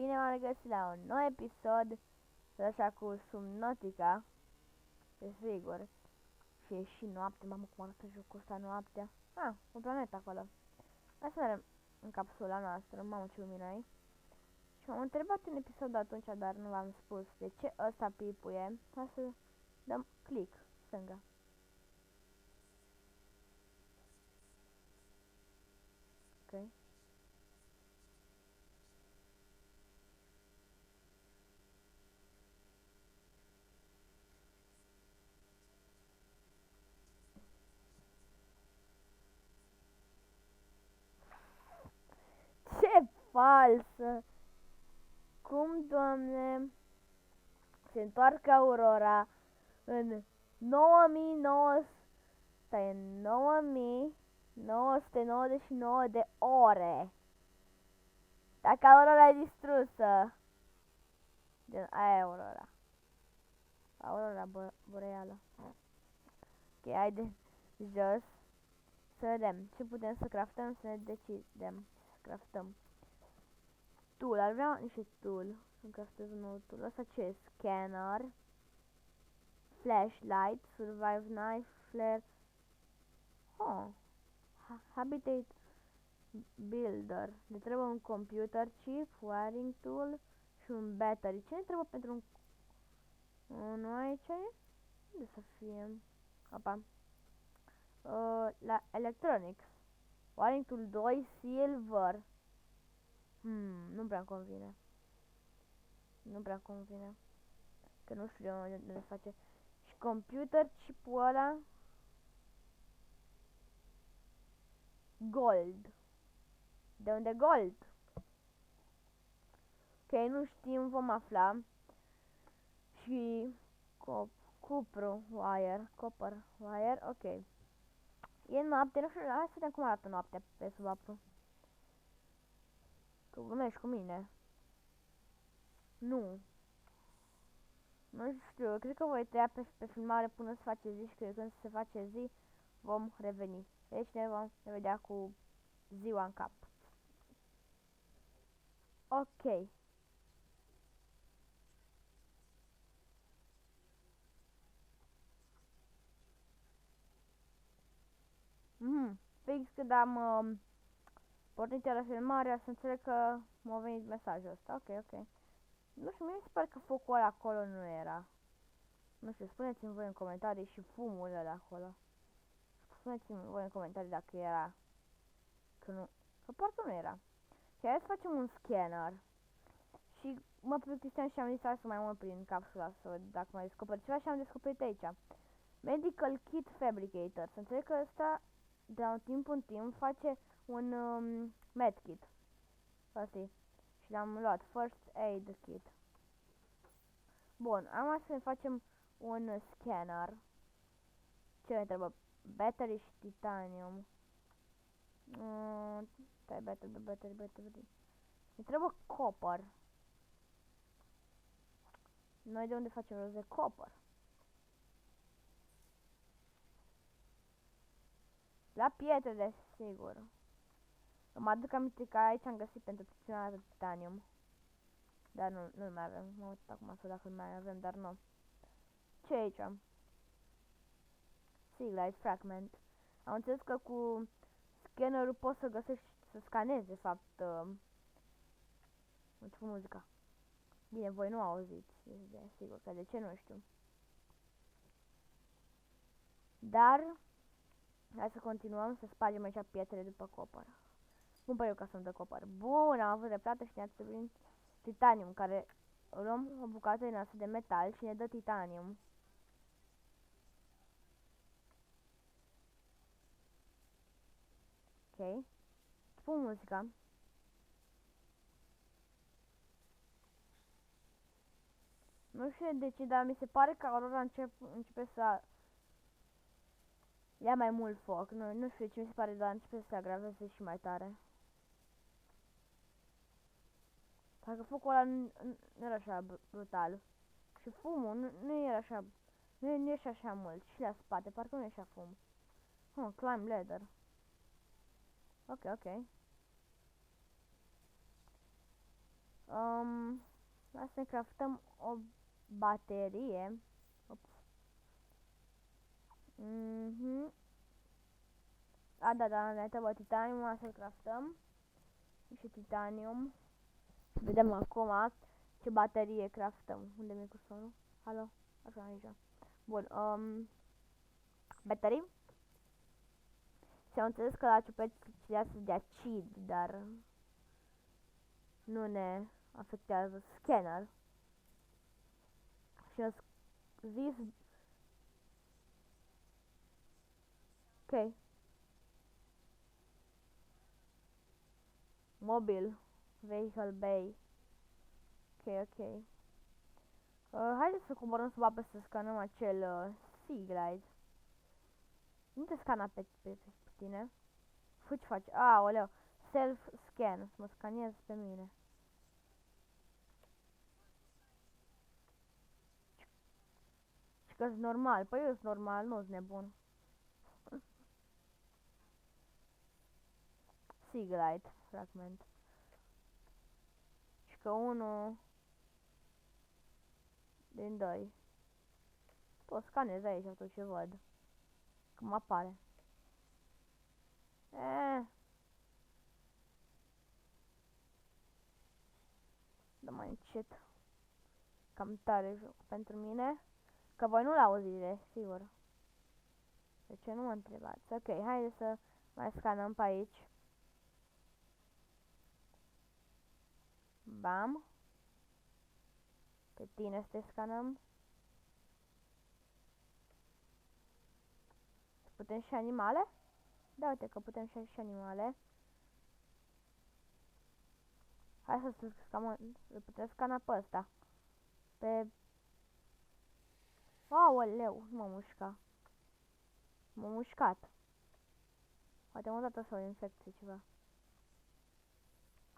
bine m-am regăsit la un nou episod, așa cu Subnautica, desigur. Și e și noapte, mamă cum arată jocul ăsta noaptea. Un planet acolo. Hai să mergem în capsula noastră, mamă ce lumină ai. Și m-am întrebat în episodul atunci, dar nu v-am spus de ce ăsta pipuie. Hai să dăm click, stânga. Ok. Ce falsă! Cum, Doamne, se întoarcă Aurora în 9999 de ore. Dacă Aurora e distrusă. Gen, aia e Aurora. Aurora boreală. Ok, haide jos. Să vedem ce putem să craftăm, să ne decidem să craftăm. Tool, ar vrea niște tool. Să-mi craftez un nou tool. Asta ce e? Scanner. Flashlight, survive knife, flare. Habitat builder. Ne trebuie un computer chip, wiring tool și un battery. Ce ne trebuie pentru un... Nu aici e? Unde să fie? Opa. La electronics. Wiring tool 2, silver. Nu prea convine. Nu prea convine. Că nu știu de unde le face. Și computer chipul ăla. Gold. De unde gold? Ok, nu știm, vom afla. Și cupru wire, copper wire, ok. E noapte, nu știu, hai să vedem cum arată noaptea pe sub apă. Că vorbești cu mine. Nu. Nu știu, cred că voi tăia pe filmare până se face zi și când se face zi vom reveni. Deci ne vom vedea cu ziua în cap. Ok. Fix când am pornit la filmarea să înțeleg că m-a venit mesajul ăsta. Ok. Nu știu, mie mi se pare că focul ăla acolo nu era. Nu știu, spuneți-mi voi în comentarii și fumul ăla acolo. Spuneți-mi voi în comentarii dacă era. Că nu. Că parcă nu era. Și hai să facem un scanner. Și mă plictiseam și am zis să mai mult prin capsula să văd dacă mai descoper ceva și am descoperit aici. Medical Kit Fabricator. Să înțeleg că ăsta de la un timp în timp face un medkit. Asta e. Și l-am luat. First Aid Kit. Bun, am să ne facem un scanner. Ce ne trebuie? Battery și titanium. Stai, battery. Ne trebuie copper. Noi de unde facem rost de copper? La pietre, desigur. Mă aduc aminte că aici am găsit pentru pricina de titanium. Dar nu mai avem. Mă uit acum să dacă mai avem, dar nu. Ce e aici? Seaglight fragment. Am înțeles că cu scannerul poți să găsești, să scanezi de fapt. Uite cu muzica. Bine, voi nu auziți, sigur că de ce nu știu. Dar hai să continuăm să spargem aici pietrele după copper. Cumpăr eu ca să-mi dă copper. Bun, am avut dreptate și ne-a trebuit titanium, care luăm o bucată din asta de metal și ne dă titanium. Ok. Pun muzica. Nu știu de ce, dar mi se pare că Aurora începe să ia mai mult foc. Nu știu ce mi se pare, dar începe să se agraveze și mai tare. Parcă focul ăla nu era așa brutal. Și fumul nu era așa. Nu e așa mult. Și la spate, parcă nu e așa fum. Climb ladder. Ok. Hai să craftăm o baterie. Ups. Da, ne trebuie titanium, hai să-l craftăm. Și titanium. Vedem acum ce baterie craftăm. Unde e microfonul? Alo? Așa, aici. Bun, baterii. S-au înțeles că la ciuperci criază de acid, dar nu ne afectează scanner. Și a zis... Ok. Mobil. Vehicle Bay. Ok. Haideți să coborăm sub apă să scanăm acel Sea Glide. Nu te scana pe tine. Ce faci? Aoleu. Self-scan. Să mă scaniez pe mine. Și că-s normal. Păi eu sunt normal, nu-s nebun. Sea Glide. Fragment. Și că unul din doi. Tot scanez aici tot ce văd. Cum apare. Dă mai încet. Cam tare joc pentru mine. Că voi nu l-auziți, sigur. De ce nu mă întrebați? Ok, haide să mai scanăm pe aici. Bam. Pe tine să te scanăm. Putem și animale? Da, uite că putem și animale. Hai să îl putem scana pe ăsta. Pe... Aoleu, nu m-a mușcat. M-a mușcat. Poate m-a dat o infecție ceva.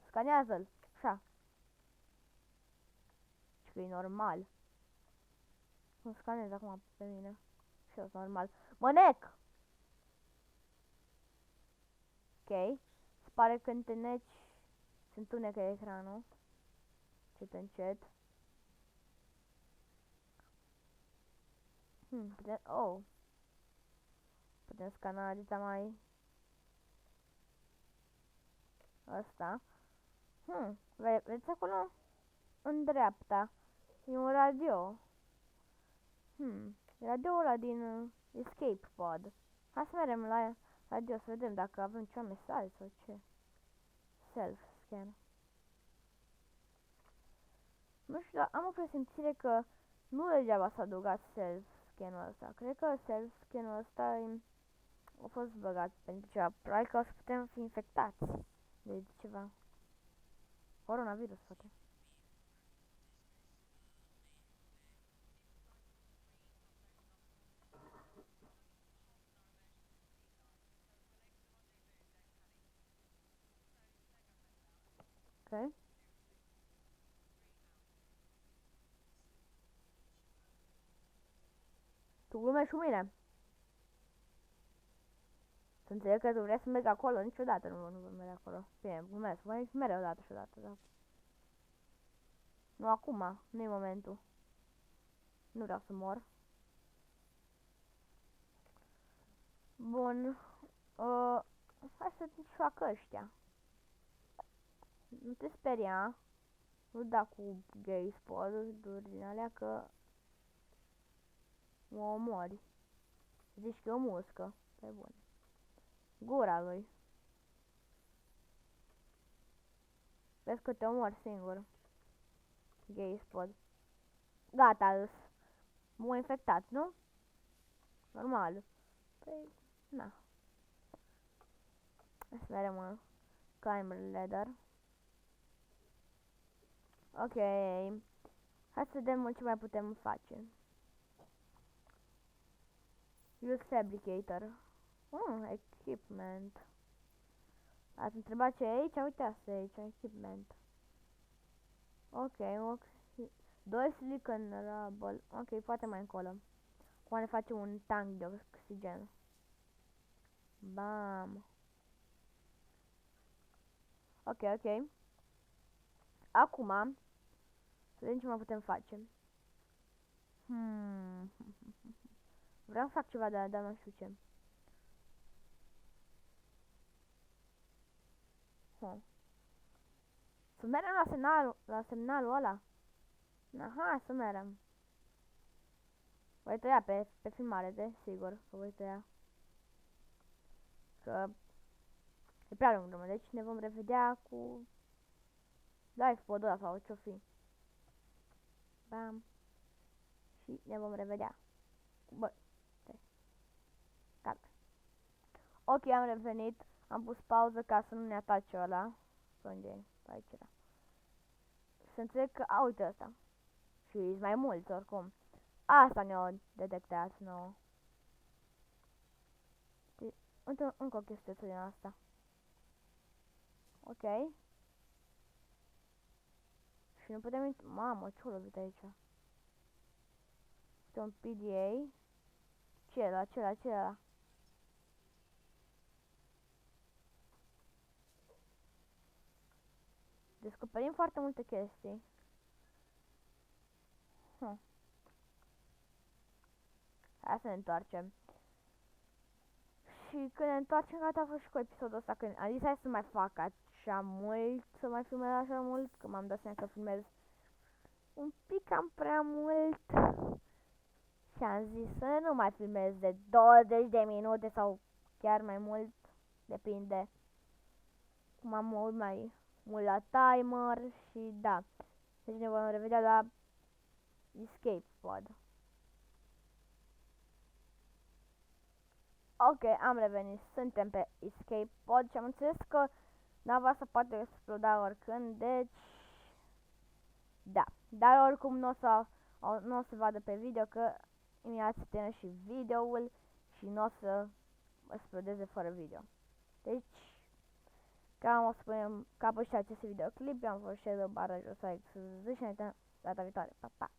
Scanează-l. Așa. Și că e normal. Mă scanez acum pe mine. Și eu sunt normal. Mănec! Ok. Se pare că întâlneci se întunecă ecranul. Încet. Putem scana adița mai... Asta. Vedeți acolo? În dreapta. E un radio. Radio ăla din Escape Pod. Hai să mergem la radio să vedem dacă avem ceva mesaj sau ce. Self-scan. Nu știu, dar am o presimțire că nu degeaba s-a adăugat self-scan-ul ăsta. Cred că self-scan-ul ăsta a fost băgat pentru ceva. Probabil că o să putem fi infectați de ceva. Coronavirus, poate. Ok. Tu glumești cu mine. Să înțeleg că tu vrei să merg acolo, niciodată nu voi merge acolo. Bine, glumesc, voi mereu odată și odată, da. Nu acum, nu e momentul. Nu vreau să mor. Bun. Hai să-ți facă ăștia. Nu te speria. Nu da cu gay spot-uri din alea că mă omori. Zici că e o muscă. Pe bun. Gura lui. Vezi că te omori singur. Gay spot. Gata, îs. M-a infectat, nu? Normal. Păi, na. Hai să vedem climber ladder. Ok. Hai să vedem ce mai putem face. Use fabricator. Equipment. Ați întrebat ce e aici? Uite asta e aici, equipment. Ok, 2 silicon rubble. Ok, poate mai încolo. Cum ne facem un tank de oxigen. Bam. Ok. Acum Să vedem ce mai putem face. Vreau să fac ceva de dar nu știu ce. Să mergem la semnalul ăla. Aha, să mergem. Voi tăia pe filmare, de sigur că voi tăia. Că e prea lung drumul, deci ne vom revedea cu live podul ăla sau ce-o fi. Bam. Și ne vom revedea. Bă, stai. Gata. Ok, am revenit. Am pus pauză ca să nu ne atace ăla. Unde e? Aici era. Să înțeleg că, a, uite asta. Și sunt mai mulți oricum. Asta ne-o detectat nouă. Uite, încă o chestie din asta. Ok. Și nu putem intra. Mamă, ce-o lovit aici? Uite un PDA. Ce era, ce era, ce era? Descoperim foarte multe chestii. Hai să ne întoarcem. Și când ne întoarcem, gata, a fost și cu episodul ăsta. Când am zis hai să mai fac așa mult, să mai filmez așa mult, că m-am dat seama că filmez un pic cam prea mult. Și am zis să nu mai filmez de 20 de minute sau chiar mai mult, depinde. Cum am mult mai mult la timer și da. Deci ne vom revedea la Escape Pod. Ok, am revenit. Suntem pe Escape Pod și am înțeles că nava asta poate exploda oricând, deci da. Dar oricum nu o să vadă pe video că imediat se termină și videoul și nu o să explodeze fără video. Deci, cam o să punem capăt și acest videoclip. Eu am fost Shadow Barra jos, să zici data viitoare. Pa, pa!